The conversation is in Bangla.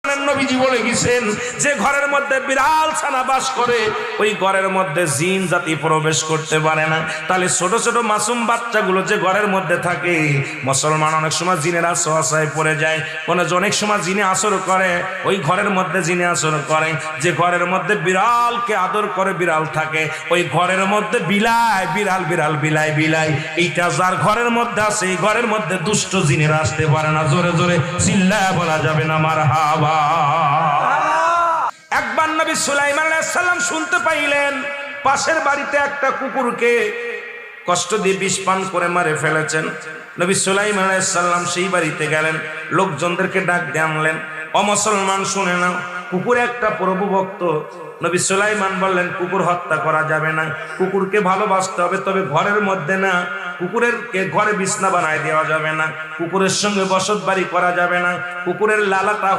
নবীজি বলে গেছেন যে ঘরের মধ্যে বিড়াল ছানা বাস করে ওই ঘরের মধ্যে জিন জাতি প্রবেশ করতে পারে না। তাহলে ছোট ছোট মাসুম বাচ্চাগুলো যে ঘরের মধ্যে থাকে, মুসলমান অনেক সময় জিনের আশ্রয় পড়ে যায়, অনেক সময় জিনে আসর করে, ওই ঘরের মধ্যে জিনে আসর করে। যে ঘরের মধ্যে বিড়ালকে আদর করে বিড়াল থাকে, ওই ঘরের মধ্যে বিলাই বিড়াল বিড়াল বিলাই বিলাই, এইটা যার ঘরের মধ্যে আছে এই ঘরের মধ্যে দুষ্ট জিনেরা আসতে পারে না। জোরে জোরে চিল্লায়া বলা যাবে না মারহাবা। একবার নবী সুলাইমান আলাইহিস সালাম শুনতে পাইলেন পাশের বাড়িতে একটা কুকুরকে কষ্ট দিয়ে বিষ পান করে মারে ফেলেছেন। নবী সুলাইমান আলাইহিস সালাম সেই বাড়িতে গেলেন, লোকজনদেরকে ডাক দিয়ে আনলেন। অমুসলমান শুনে নাও, কুকুর একটা প্রভু ভক্ত। নবী সুলাইমান বললেন কুকুর হত্যা করা যাবে না, কুকুরকে ভালোবাসতে হবে, তবে ঘরের মধ্যে না। কুকুরের ঘরে বিছনা বানায় দেওয়া যাবে না, কুকুরের সঙ্গে বসত বাড়ি করা যাবে না। কুকুরের লালাটা